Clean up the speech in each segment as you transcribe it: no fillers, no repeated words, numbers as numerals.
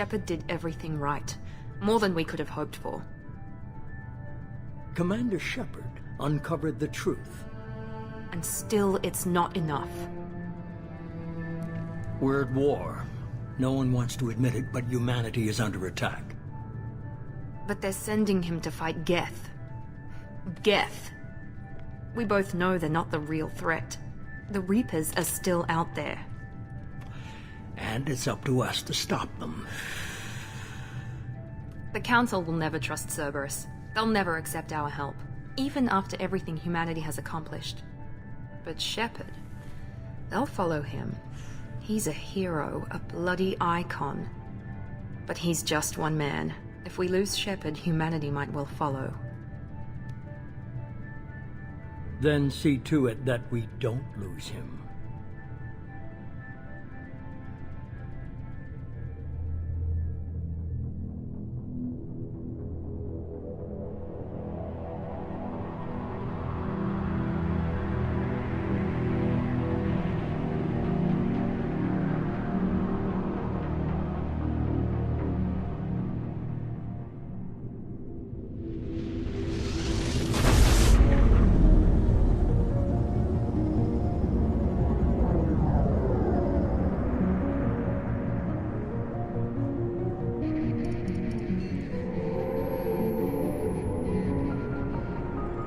Shepard did everything right. More than we could have hoped for. Commander Shepard uncovered the truth. And still, it's not enough. We're at war. No one wants to admit it, but humanity is under attack. But they're sending him to fight Geth. Geth. We both know they're not the real threat. The Reapers are still out there. And it's up to us to stop them. The Council will never trust Cerberus. They'll never accept our help, even after everything humanity has accomplished. But Shepard, they'll follow him. He's a hero, a bloody icon. But he's just one man. If we lose Shepard, humanity might well follow. Then see to it that we don't lose him.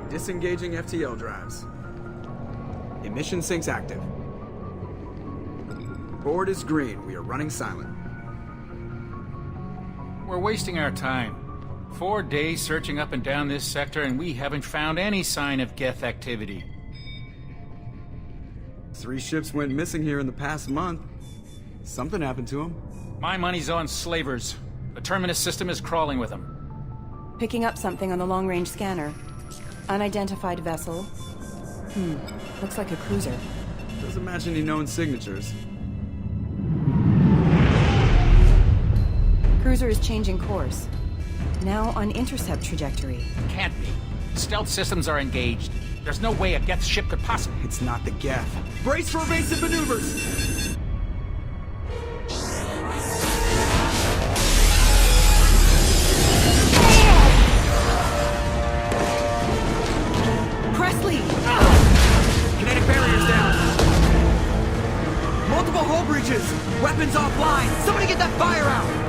Disengaging FTL drives. Emission sinks active. Board is green. We are running silent. We're wasting our time. 4 days searching up and down this sector, and we haven't found any sign of Geth activity. 3 ships went missing here in the past month. Something happened to them. My money's on slavers. The Terminus system is crawling with them. Picking up something on the long-range scanner. Unidentified vessel. Looks like a cruiser. Doesn't match any known signatures. Cruiser is changing course. Now on intercept trajectory. Can't be. Stealth systems are engaged. There's no way a Geth ship could possibly... It's not the Geth. Brace for evasive maneuvers! Presley! Kinetic barriers down! Multiple hull breaches! Weapons offline! Somebody get that fire out!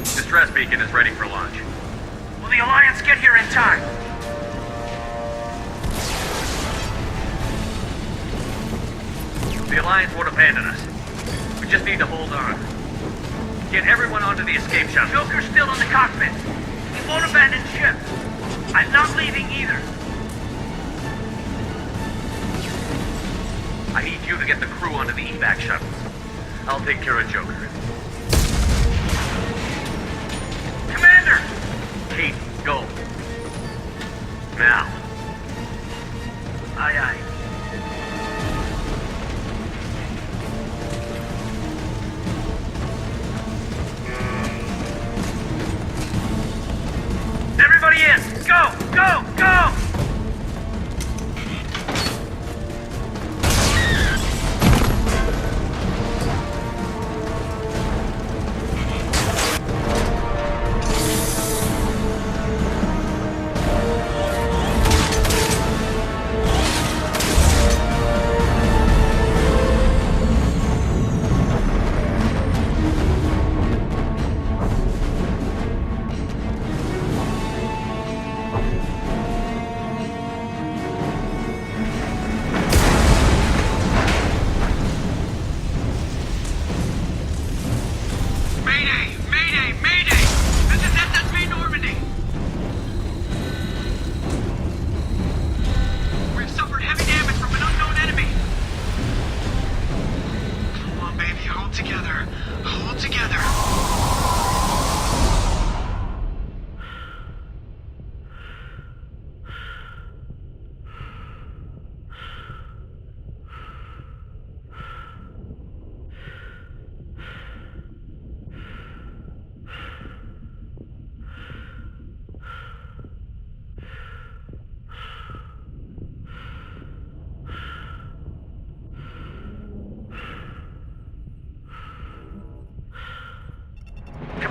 Distress beacon is ready for launch. Will the Alliance get here in time? The Alliance won't abandon us. We just need to hold on. Get everyone onto the escape shuttle. Joker's still in the cockpit. He won't abandon ship. I'm not leaving either. I need you to get the crew onto the evac shuttles. I'll take care of Joker. Commander! Kate, go. Now. Aye, aye. Everybody in! Go! Go! Go!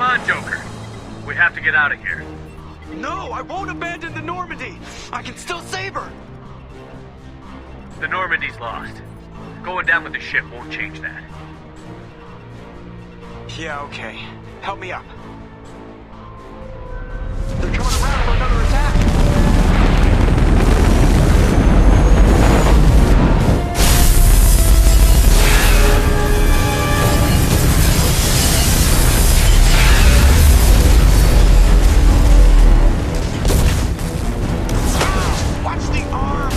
Come on, Joker. We have to get out of here. No, I won't abandon the Normandy. I can still save her. The Normandy's lost. Going down with the ship won't change that. Yeah, okay. Help me up. They're coming around for another attack. Watch the arm!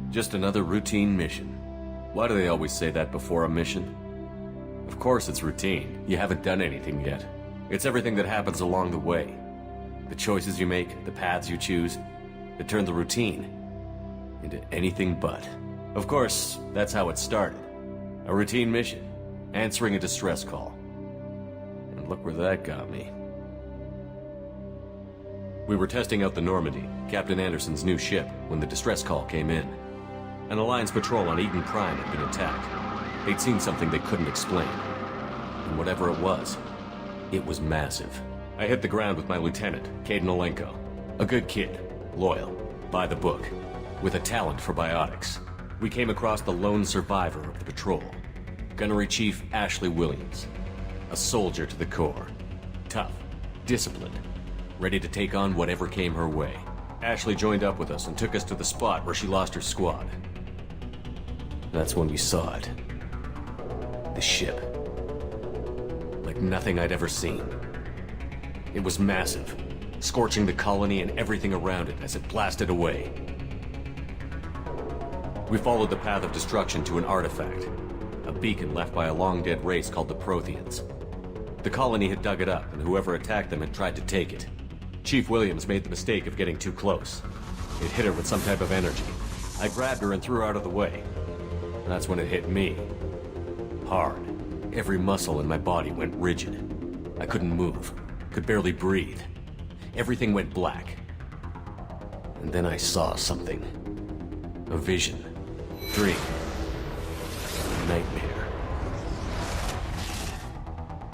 Just another routine mission. Why do they always say that before a mission? Of course it's routine. You haven't done anything yet. It's everything that happens along the way. The choices you make, the paths you choose, that turn the routine into anything but. Of course, that's how it started. A routine mission, answering a distress call. And look where that got me. We were testing out the Normandy, Captain Anderson's new ship, when the distress call came in. An Alliance patrol on Eden Prime had been attacked. They'd seen something they couldn't explain. And whatever it was massive. I hit the ground with my lieutenant, Kaidan Olenko. A good kid, loyal, by the book, with a talent for biotics. We came across the lone survivor of the patrol, Gunnery Chief Ashley Williams. A soldier to the core. Tough, disciplined, ready to take on whatever came her way. Ashley joined up with us and took us to the spot where she lost her squad. That's when we saw it. The ship. Like nothing I'd ever seen. It was massive, scorching the colony and everything around it as it blasted away. We followed the path of destruction to an artifact, a beacon left by a long-dead race called the Protheans. The colony had dug it up, and whoever attacked them had tried to take it. Chief Williams made the mistake of getting too close. It hit her with some type of energy. I grabbed her and threw her out of the way. That's when it hit me. Hard. Every muscle in my body went rigid. I couldn't move. Could barely breathe. Everything went black. And then I saw something. A vision. Dream. Nightmare.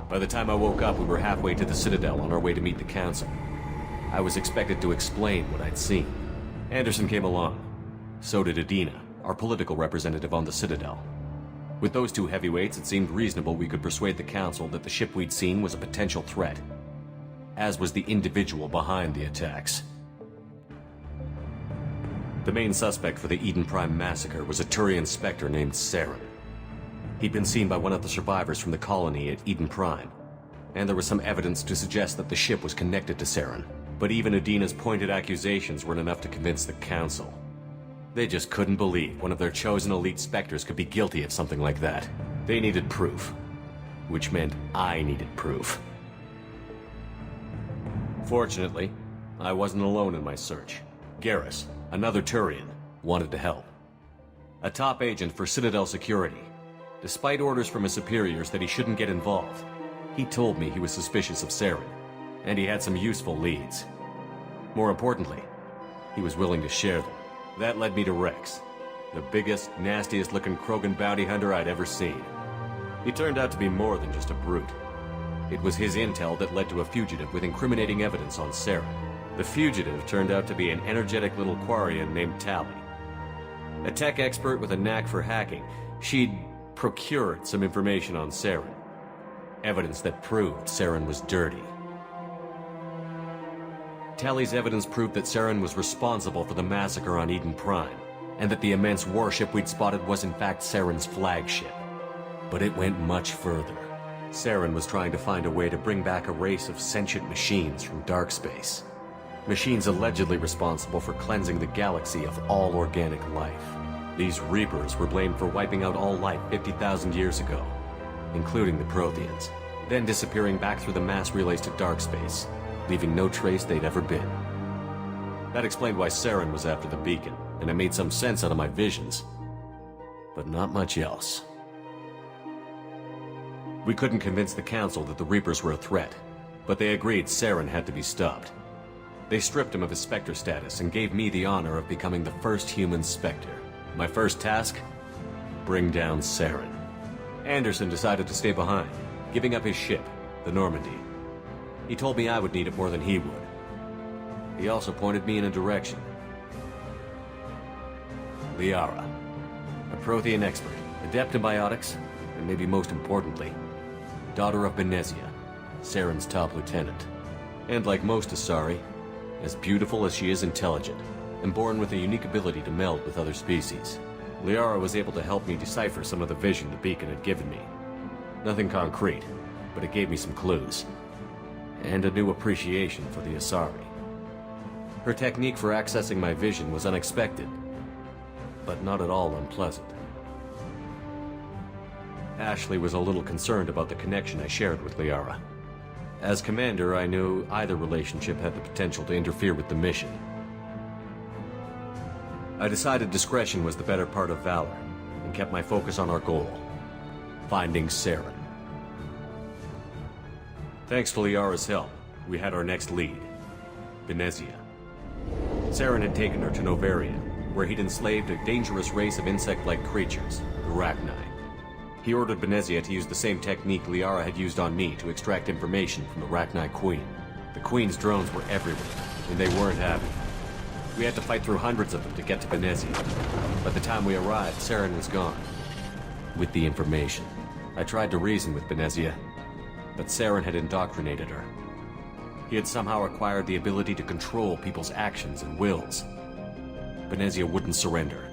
By the time I woke up, we were halfway to the Citadel on our way to meet the Council. I was expected to explain what I'd seen. Anderson came along. So did Adina, our political representative on the Citadel. With those two heavyweights, it seemed reasonable we could persuade the Council that the ship we'd seen was a potential threat. As was the individual behind the attacks. The main suspect for the Eden Prime massacre was a Turian Spectre named Saren. He'd been seen by one of the survivors from the colony at Eden Prime, and there was some evidence to suggest that the ship was connected to Saren. But even Adina's pointed accusations weren't enough to convince the Council. They just couldn't believe one of their chosen elite Spectres could be guilty of something like that. They needed proof. Which meant I needed proof. Fortunately, I wasn't alone in my search. Garrus, another Turian, wanted to help. A top agent for Citadel Security. Despite orders from his superiors that he shouldn't get involved, he told me he was suspicious of Saren, and he had some useful leads. More importantly, he was willing to share them. That led me to Rex, the biggest, nastiest-looking Krogan bounty hunter I'd ever seen. He turned out to be more than just a brute. It was his intel that led to a fugitive with incriminating evidence on Saren. The fugitive turned out to be an energetic little Quarian named Tali. A tech expert with a knack for hacking, she'd procured some information on Saren. Evidence that proved Saren was dirty. Tali's evidence proved that Saren was responsible for the massacre on Eden Prime, and that the immense warship we'd spotted was in fact Saren's flagship. But it went much further. Saren was trying to find a way to bring back a race of sentient machines from dark space. Machines allegedly responsible for cleansing the galaxy of all organic life. These Reapers were blamed for wiping out all life 50,000 years ago, including the Protheans, then disappearing back through the mass relays to dark space, leaving no trace they'd ever been. That explained why Saren was after the beacon, and it made some sense out of my visions. But not much else. We couldn't convince the Council that the Reapers were a threat, but they agreed Saren had to be stopped. They stripped him of his Spectre status and gave me the honor of becoming the first human Spectre. My first task? Bring down Saren. Anderson decided to stay behind, giving up his ship, the Normandy. He told me I would need it more than he would. He also pointed me in a direction. Liara, a Prothean expert, adept in biotics, and maybe most importantly, daughter of Benezia, Saren's top lieutenant. And like most Asari, as beautiful as she is intelligent, and born with a unique ability to meld with other species. Liara was able to help me decipher some of the vision the beacon had given me. Nothing concrete, but it gave me some clues. And a new appreciation for the Asari. Her technique for accessing my vision was unexpected, but not at all unpleasant. Ashley was a little concerned about the connection I shared with Liara. As commander, I knew either relationship had the potential to interfere with the mission. I decided discretion was the better part of valor, and kept my focus on our goal, finding Saren. Thanks to Liara's help, we had our next lead, Benezia. Saren had taken her to Novaria, where he'd enslaved a dangerous race of insect-like creatures, the Rachni. He ordered Benezia to use the same technique Liara had used on me to extract information from the Rachni Queen. The Queen's drones were everywhere, and they weren't happy. We had to fight through hundreds of them to get to Benezia. By the time we arrived, Saren was gone. With the information, I tried to reason with Benezia, but Saren had indoctrinated her. He had somehow acquired the ability to control people's actions and wills. Benezia wouldn't surrender,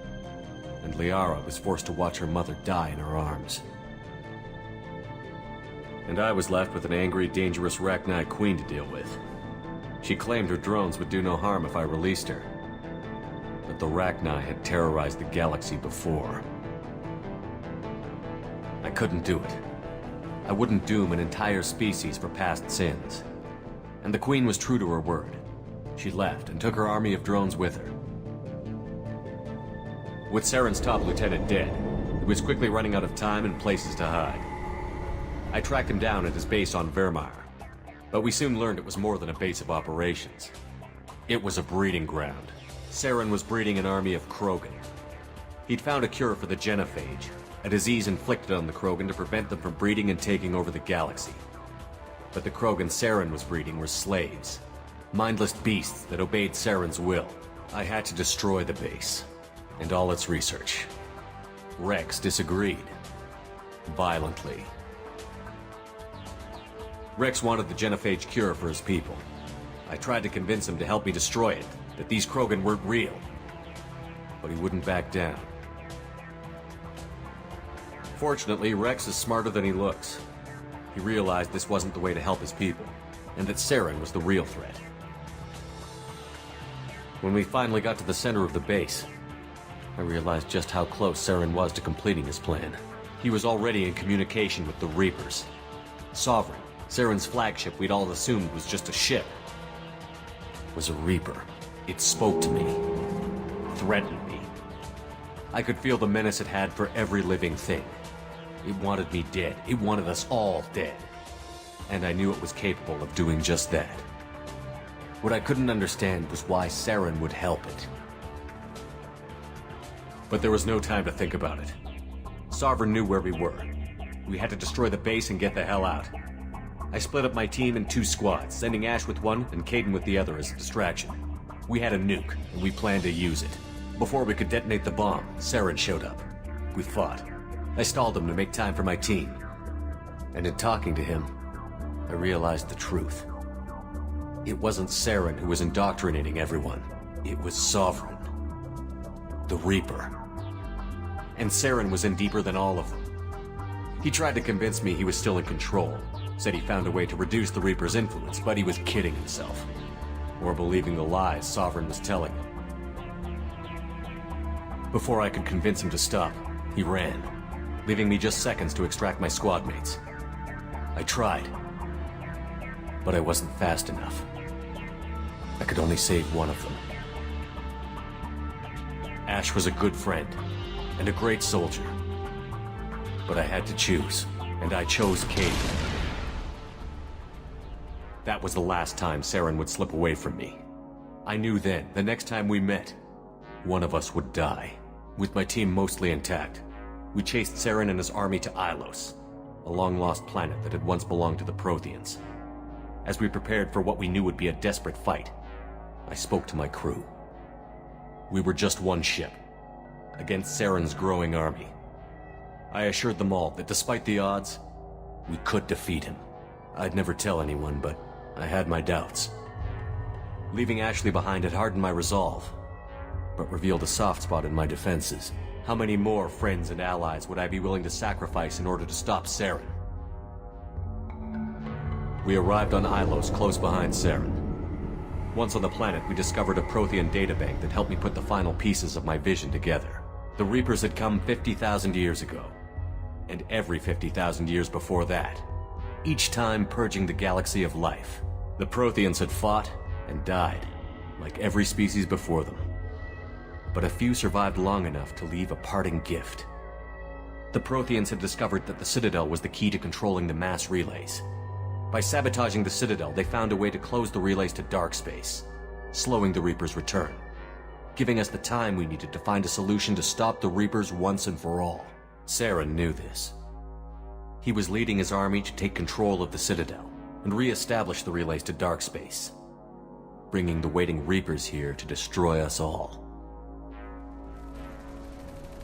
and Liara was forced to watch her mother die in her arms. And I was left with an angry, dangerous Rachni Queen to deal with. She claimed her drones would do no harm if I released her. But the Rachni had terrorized the galaxy before. I couldn't do it. I wouldn't doom an entire species for past sins. And the Queen was true to her word. She left and took her army of drones with her. With Saren's top lieutenant dead, he was quickly running out of time and places to hide. I tracked him down at his base on Vermeer, but we soon learned it was more than a base of operations. It was a breeding ground. Saren was breeding an army of Krogan. He'd found a cure for the genophage, a disease inflicted on the Krogan to prevent them from breeding and taking over the galaxy. But the Krogan Saren was breeding were slaves, mindless beasts that obeyed Saren's will. I had to destroy the base, and all its research. Rex disagreed. Violently. Rex wanted the genophage cure for his people. I tried to convince him to help me destroy it, that these Krogan weren't real. But he wouldn't back down. Fortunately, Rex is smarter than he looks. He realized this wasn't the way to help his people, and that Saren was the real threat. When we finally got to the center of the base, I realized just how close Saren was to completing his plan. He was already in communication with the Reapers. Sovereign, Saren's flagship we'd all assumed was just a ship, was a Reaper. It spoke to me, threatened me. I could feel the menace it had for every living thing. It wanted me dead. It wanted us all dead. And I knew it was capable of doing just that. What I couldn't understand was why Saren would help it. But there was no time to think about it. Sovereign knew where we were. We had to destroy the base and get the hell out. I split up my team in 2 squads, sending Ash with one and Kaidan with the other as a distraction. We had a nuke, and we planned to use it. Before we could detonate the bomb, Saren showed up. We fought. I stalled him to make time for my team. And in talking to him, I realized the truth. It wasn't Saren who was indoctrinating everyone. It was Sovereign. The Reaper. And Saren was in deeper than all of them. He tried to convince me he was still in control. Said he found a way to reduce the Reaper's influence, but he was kidding himself. Or believing the lies Sovereign was telling him. Before I could convince him to stop, he ran, leaving me just seconds to extract my squad mates. I tried, but I wasn't fast enough. I could only save one of them. Ash was a good friend, and a great soldier. But I had to choose, and I chose Kaidan. That was the last time Saren would slip away from me. I knew then, the next time we met, one of us would die. With my team mostly intact, we chased Saren and his army to Ilos, a long-lost planet that had once belonged to the Protheans. As we prepared for what we knew would be a desperate fight, I spoke to my crew. We were just one ship, against Saren's growing army. I assured them all that despite the odds, we could defeat him. I'd never tell anyone, but I had my doubts. Leaving Ashley behind had hardened my resolve, but revealed a soft spot in my defenses. How many more friends and allies would I be willing to sacrifice in order to stop Saren? We arrived on Ilos, close behind Saren. Once on the planet, we discovered a Prothean databank that helped me put the final pieces of my vision together. The Reapers had come 50,000 years ago, and every 50,000 years before that, each time purging the galaxy of life. The Protheans had fought and died, like every species before them. But a few survived long enough to leave a parting gift. The Protheans had discovered that the Citadel was the key to controlling the mass relays. By sabotaging the Citadel, they found a way to close the relays to dark space, slowing the Reapers' return, giving us the time we needed to find a solution to stop the Reapers once and for all. Saren knew this. He was leading his army to take control of the Citadel and re-establish the relays to dark space, bringing the waiting Reapers here to destroy us all.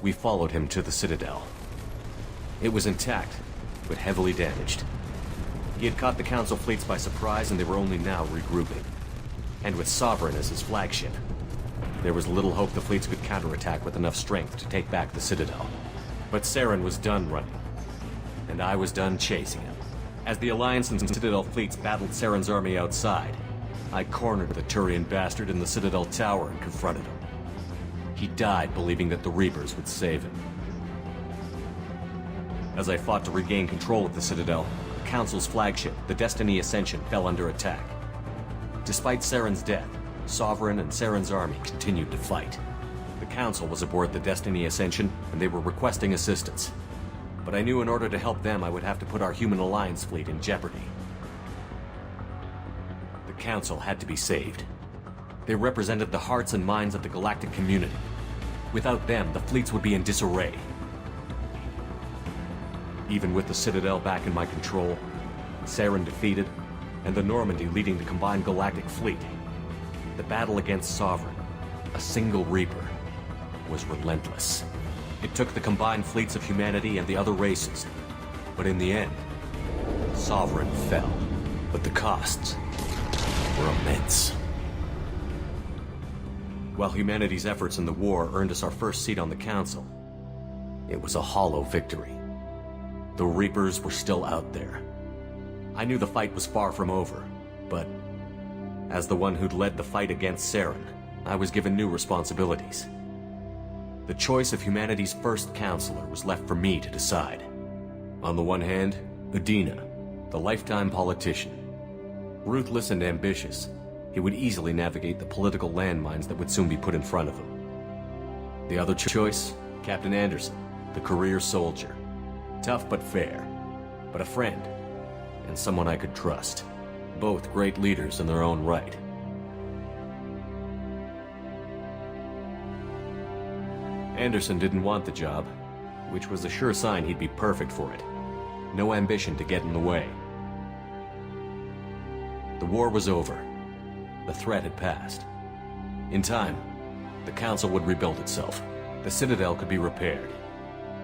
We followed him to the Citadel. It was intact, but heavily damaged. He had caught the Council fleets by surprise, and they were only now regrouping. And with Sovereign as his flagship, there was little hope the fleets could counterattack with enough strength to take back the Citadel. But Saren was done running, and I was done chasing him. As the Alliance and Citadel fleets battled Saren's army outside, I cornered the Turian bastard in the Citadel tower and confronted him. He died believing that the Reapers would save him. As I fought to regain control of the Citadel, the Council's flagship, the Destiny Ascension, fell under attack. Despite Saren's death, Sovereign and Saren's army continued to fight. The Council was aboard the Destiny Ascension, and they were requesting assistance. But I knew in order to help them, I would have to put our Human Alliance fleet in jeopardy. The Council had to be saved. They represented the hearts and minds of the galactic community. Without them, the fleets would be in disarray. Even with the Citadel back in my control, Saren defeated, and the Normandy leading the combined galactic fleet, the battle against Sovereign, a single Reaper, was relentless. It took the combined fleets of humanity and the other races, but in the end, Sovereign fell. But the costs were immense. While humanity's efforts in the war earned us our first seat on the Council, it was a hollow victory. The Reapers were still out there. I knew the fight was far from over, but as the one who'd led the fight against Saren, I was given new responsibilities. The choice of humanity's first counselor was left for me to decide. On the one hand, Udina, the lifetime politician. Ruthless and ambitious, he would easily navigate the political landmines that would soon be put in front of him. The other choice? Captain Anderson, the career soldier. Tough but fair, but a friend, and someone I could trust. Both great leaders in their own right. Anderson didn't want the job, which was a sure sign he'd be perfect for it. No ambition to get in the way. The war was over. The threat had passed. In time, the Council would rebuild itself. The Citadel could be repaired.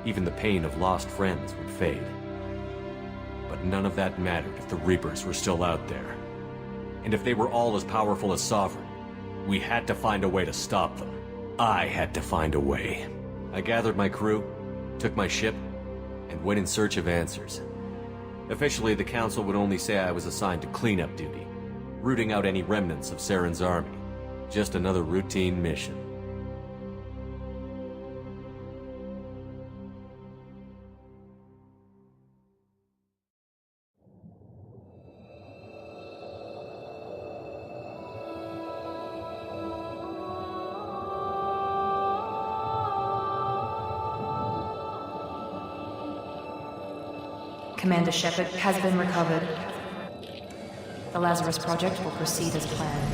Even the pain of lost friends would fade. But none of that mattered if the Reapers were still out there. And if they were all as powerful as Sovereign, we had to find a way to stop them. I had to find a way. I gathered my crew, took my ship, and went in search of answers. Officially, the Council would only say I was assigned to cleanup duty, rooting out any remnants of Saren's army. Just another routine mission. Commander Shepard has been recovered. The Lazarus Project will proceed as planned.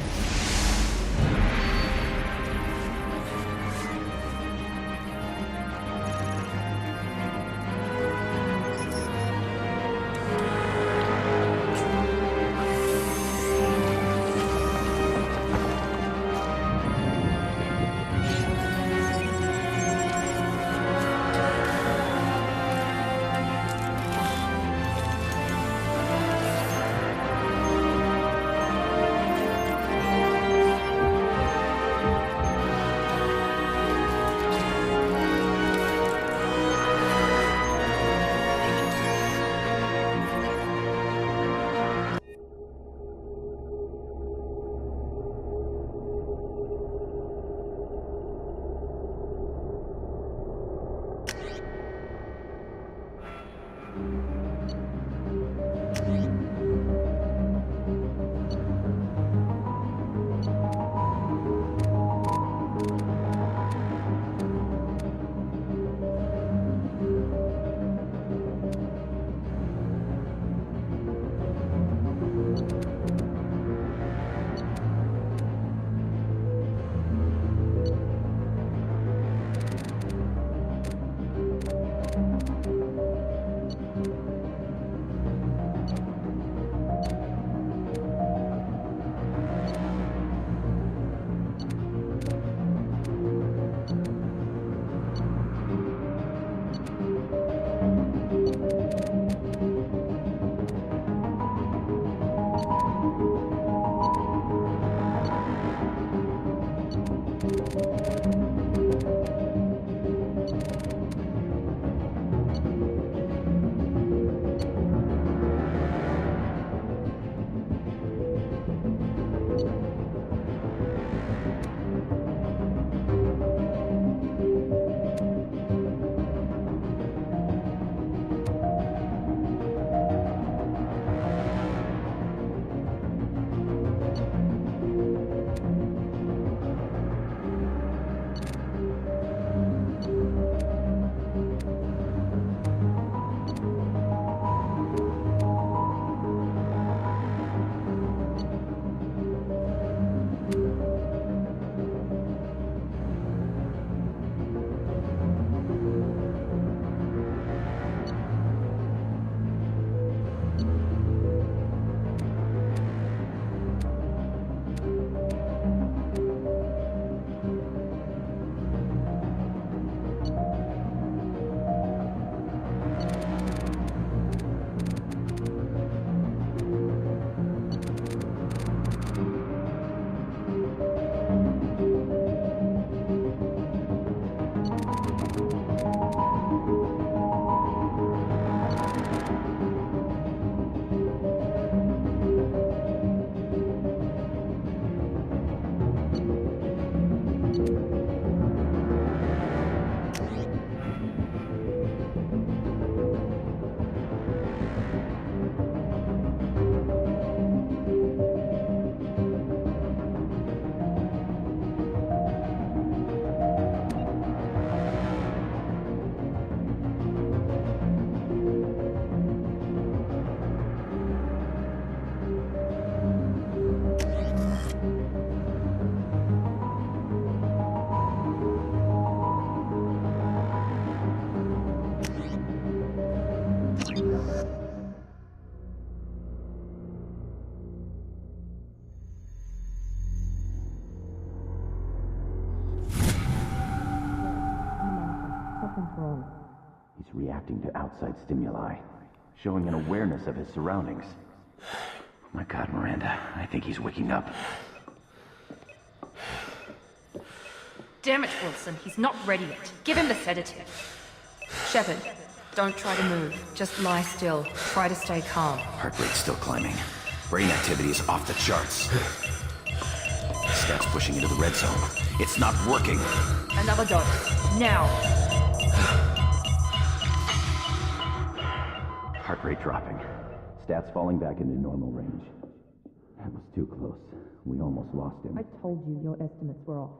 He's reacting to outside stimuli, showing an awareness of his surroundings. Oh my God, Miranda, I think he's waking up. Damn it, Wilson, he's not ready yet. Give him the sedative. Shepard, don't try to move. Just lie still. Try to stay calm. Heart rate's still climbing. Brain activity is off the charts. Stats pushing into the red zone. It's not working. Another dose. Now. Heart rate dropping. Stats falling back into normal range. That was too close. We almost lost him. I told you your estimates were off.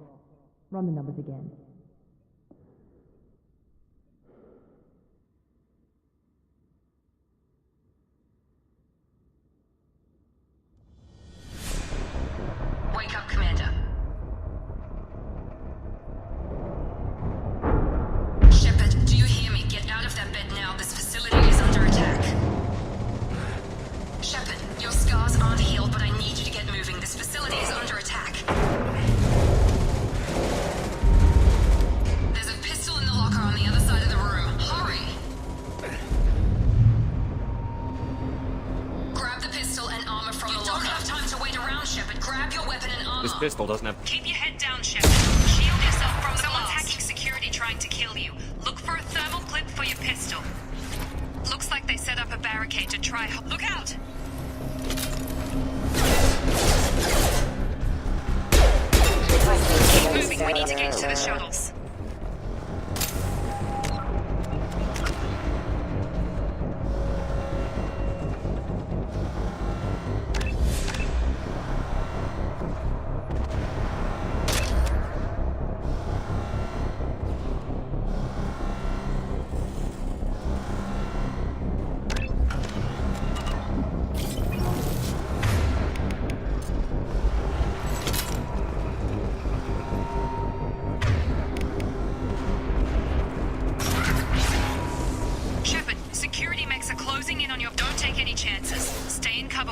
Run the numbers again. Wake up, Commander. Shepard, do you hear me? Get out of that bed now. This facility is under attack. Shepard, your scars aren't healed, but I need you to get moving. This facility is under attack. There's a pistol in the locker on the other side of the room. Hurry! Grab the pistol and armor from the locker. You don't have time to wait around, Shepard. Grab your weapon and armor. This pistol doesn't have... Keep your head down, Shepard. Shield yourself from the Someone's hacking security trying to kill you. Look for a thermal clip for your pistol. Looks like they set up a barricade to try... Look out! Keep moving. We need to get to the shuttles.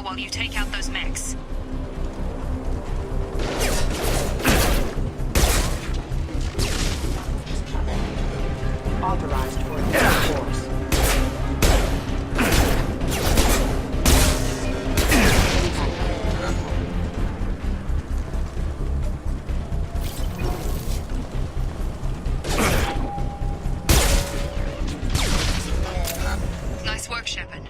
While you take out those mechs. Authorized for force. Nice work, Shepard.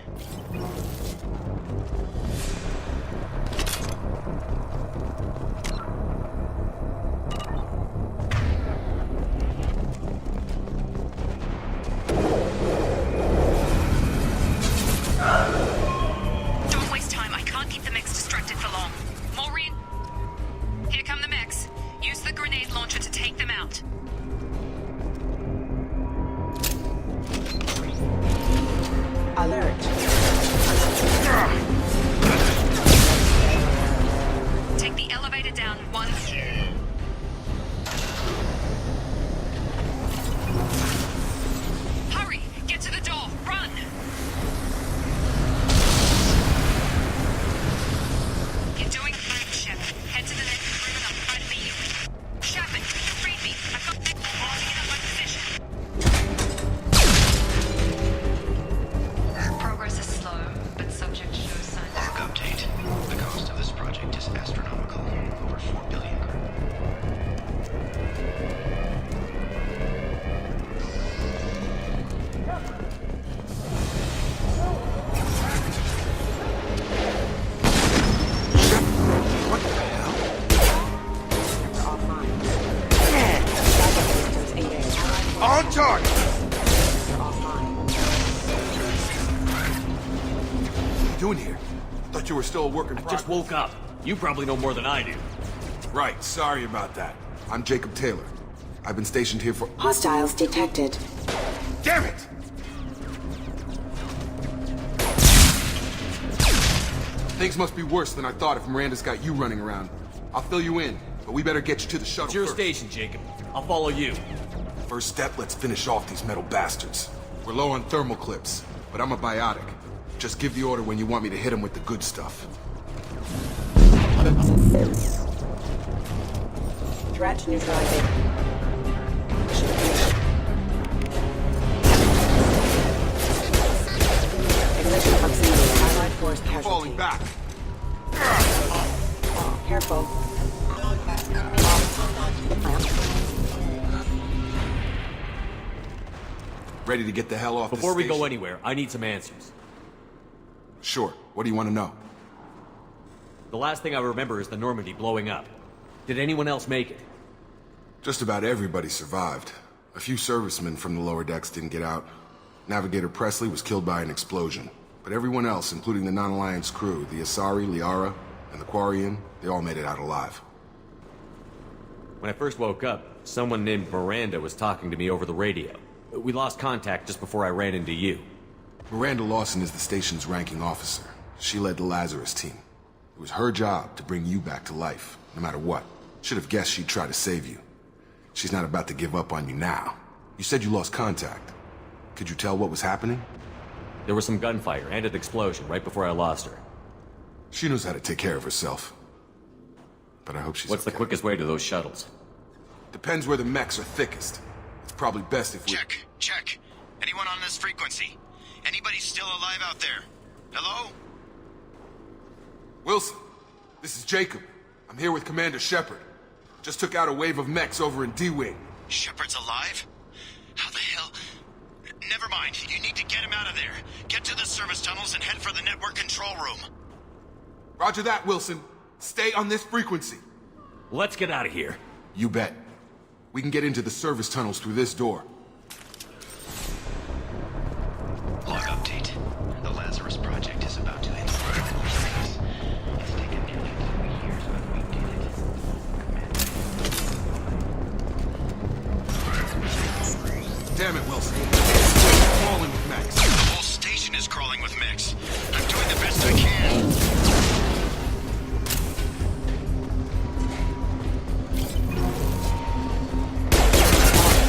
On target! What are you doing here? Thought you were still a work in progress. I just woke up. You probably know more than I do. Right, sorry about that. I'm Jacob Taylor. I've been stationed here for... Hostiles detected. Damn it! Things must be worse than I thought if Miranda's got you running around. I'll fill you in, but we better get you to the shuttle It's your first. station, Jacob. I'll follow you. First step, let's finish off these metal bastards. We're low on thermal clips, but I'm a biotic. Just give the order when you want me to hit them with the good stuff. Threat neutralizing. Back. Careful. Ready to get the hell off Before this we station? go anywhere, I need some answers. Sure. What do you want to know? The last thing I remember is the Normandy blowing up. Did anyone else make it? Just about everybody survived. A few servicemen from the lower decks didn't get out. Navigator Presley was killed by an explosion. But everyone else, including the non-Alliance crew, the Asari, Liara, and the Quarian, they all made it out alive. When I first woke up, someone named Miranda was talking to me over the radio. We lost contact just before I ran into you. Miranda Lawson is the station's ranking officer. She led the Lazarus team. It was her job to bring you back to life, no matter what. Should have guessed she'd try to save you. She's not about to give up on you now. You said you lost contact. Could you tell what was happening? There was some gunfire and an explosion right before I lost her. She knows how to take care of herself. But I hope she's What's the okay. quickest way to those shuttles? Depends where the mechs are thickest. It's probably best if we... Check. Anyone on this frequency? Anybody still alive out there? Hello? Wilson, this is Jacob. I'm here with Commander Shepard. Just took out a wave of mechs over in D-Wing. Shepard's alive? How the hell? Never mind. You need to get him out of there. Get to the service tunnels and head for the network control room. Roger that, Wilson. Stay on this frequency. Let's get out of here. You bet. We can get into the service tunnels through this door. Log update. The Lazarus Project is about to enter space. It's taken nearly 2 years, but we did it. Damn it, Wilson. It's crawling with mechs. The whole station is crawling with mechs. I'm doing the best I can.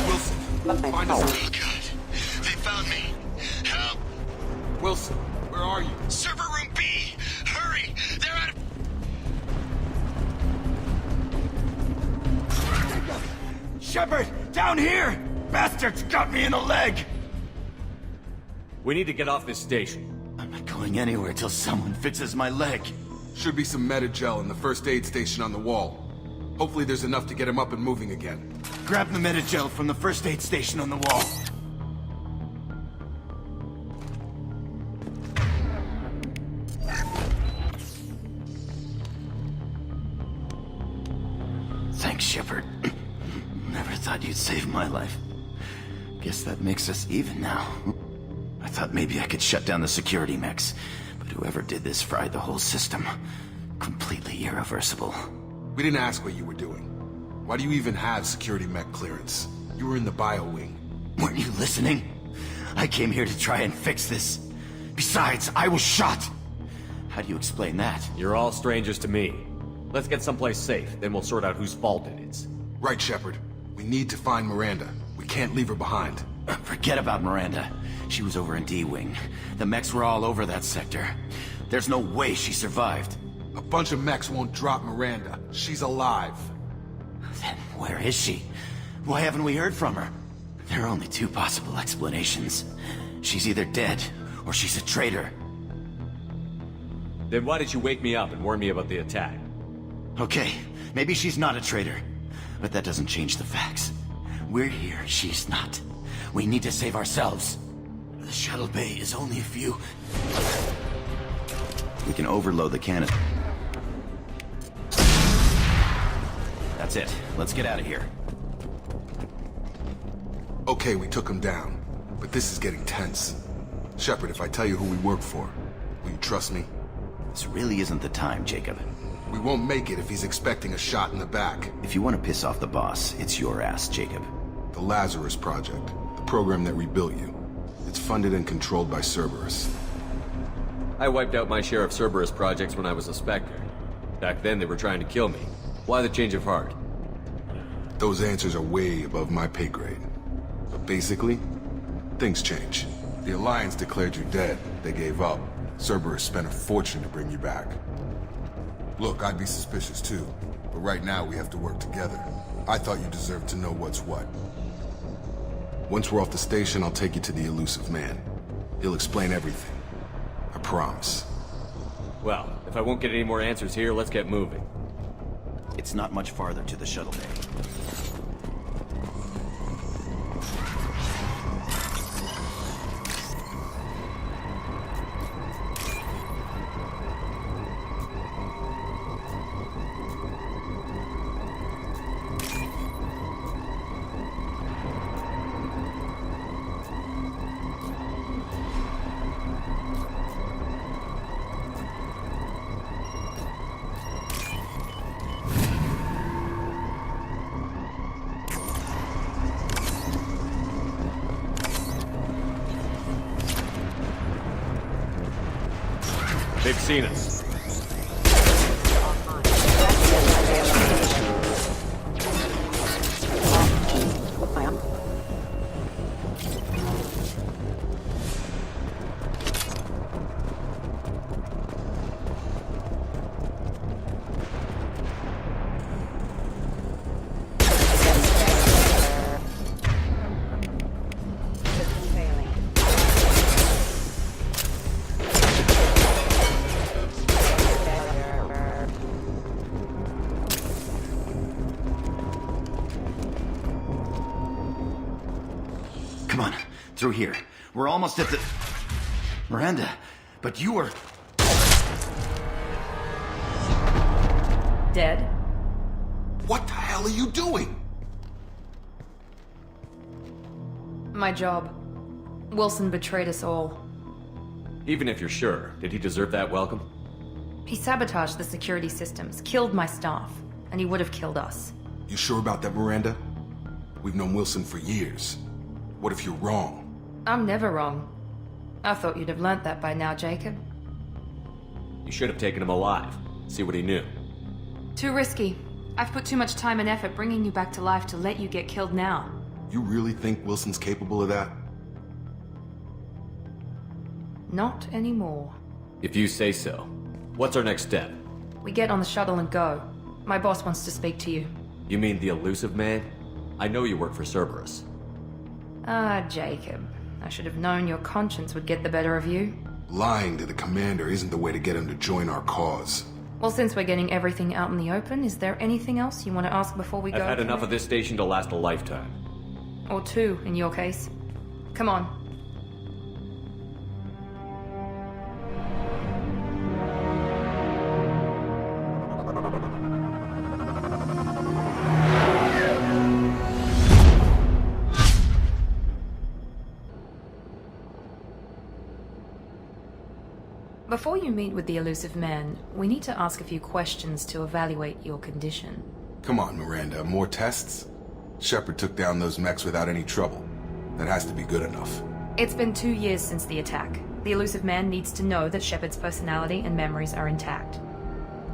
Wilson, find us. Oh, God. They found me. Help! Wilson, where are you? Server room B! Hurry! They're out of... Shepard! Down here! Bastards got me in the leg! We need to get off this station. I'm not going anywhere till someone fixes my leg. Should be some Medi-gel in the first aid station on the wall. Hopefully there's enough to get him up and moving again. Grab the Medi-gel from the first aid station on the wall. Thanks, Shepard. Never thought you'd save my life. Guess that makes us even now. I thought maybe I could shut down the security mechs, but whoever did this fried the whole system. Completely irreversible. We didn't ask what you were doing. Why do you even have security mech clearance? You were in the bio wing. Weren't you listening? I came here to try and fix this. Besides, I was shot. How do you explain that? You're all strangers to me. Let's get someplace safe, then we'll sort out whose fault it is. Right, Shepard. We need to find Miranda. We can't leave her behind. Forget about Miranda. She was over in D-Wing. The mechs were all over that sector. There's no way she survived. A bunch of mechs won't drop Miranda. She's alive. Then where is she? Why haven't we heard from her? There are only two possible explanations. She's either dead, or she's a traitor. Then why did you wake me up and warn me about the attack? Okay, maybe she's not a traitor. But that doesn't change the facts. We're here, she's not. We need to save ourselves. The shuttle bay is only a few... We can overload the cannon. That's it. Let's get out of here. Okay, we took him down. But this is getting tense. Shepard, if I tell you who we work for, will you trust me? This really isn't the time, Jacob. We won't make it if he's expecting a shot in the back. If you want to piss off the boss, it's your ass, Jacob. The Lazarus Project, the program that rebuilt you. It's funded and controlled by Cerberus. I wiped out my share of Cerberus projects when I was a Spectre. Back then they were trying to kill me. Why the change of heart? Those answers are way above my pay grade. But basically, things change. The Alliance declared you dead. They gave up. Cerberus spent a fortune to bring you back. Look, I'd be suspicious too. But right now we have to work together. I thought you deserved to know what's what. Once we're off the station, I'll take you to the Elusive Man. He'll explain everything. I promise. Well, if I won't get any more answers here, let's get moving. It's not much farther to the shuttle bay. They've seen us. Come on, through here. We're almost at the... Miranda, but you were... Dead? What the hell are you doing? My job. Wilson betrayed us all. Even if you're sure, did he deserve that welcome? He sabotaged the security systems, killed my staff, and he would have killed us. You sure about that, Miranda? We've known Wilson for years. What if you're wrong? I'm never wrong. I thought you'd have learnt that by now, Jacob. You should have taken him alive. See what he knew. Too risky. I've put too much time and effort bringing you back to life to let you get killed now. You really think Wilson's capable of that? Not anymore. If you say so. What's our next step? We get on the shuttle and go. My boss wants to speak to you. You mean the elusive man? I know you work for Cerberus. Ah, Jacob. I should have known your conscience would get the better of you. Lying to the commander isn't the way to get him to join our cause. Well, since we're getting everything out in the open, is there anything else you want to ask before we go? I've had enough of this station to last a lifetime. Or two, in your case. Come on. Before you meet with the elusive man, we need to ask a few questions to evaluate your condition. Come on, Miranda, more tests? Shepard took down those mechs without any trouble. That has to be good enough. It's been 2 years since the attack. The elusive man needs to know that Shepard's personality and memories are intact.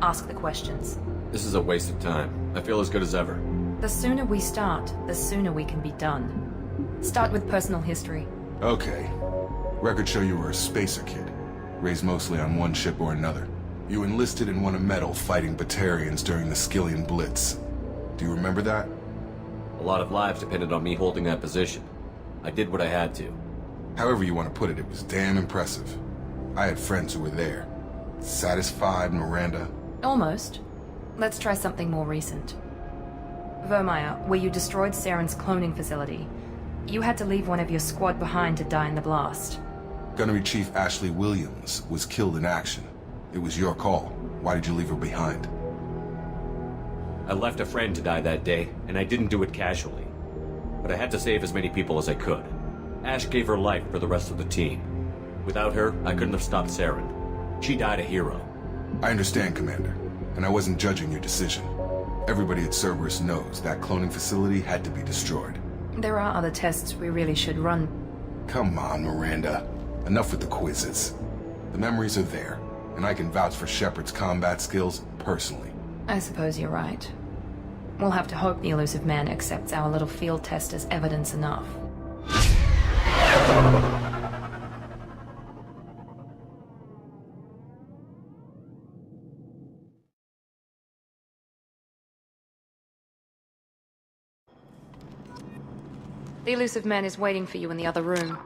Ask the questions. This is a waste of time. I feel as good as ever. The sooner we start, the sooner we can be done. Start with personal history. Okay. Records show you were a spacer kid. Raised mostly on one ship or another. You enlisted and won a medal fighting Batarians during the Skillian Blitz. Do you remember that? A lot of lives depended on me holding that position. I did what I had to. However you want to put it, it was damn impressive. I had friends who were there. Satisfied, Miranda? Almost. Let's try something more recent. Vermeer, where you destroyed Saren's cloning facility. You had to leave one of your squad behind to die in the blast. Gunnery Chief Ashley Williams was killed in action. It was your call. Why did you leave her behind? I left a friend to die that day, and I didn't do it casually. But I had to save as many people as I could. Ash gave her life for the rest of the team. Without her, I couldn't have stopped Saren. She died a hero. I understand, Commander, and I wasn't judging your decision. Everybody at Cerberus knows that cloning facility had to be destroyed. There are other tests we really should run. Come on, Miranda. Enough with the quizzes. The memories are there, and I can vouch for Shepard's combat skills personally. I suppose you're right. We'll have to hope the elusive man accepts our little field test as evidence enough. The elusive man is waiting for you in the other room.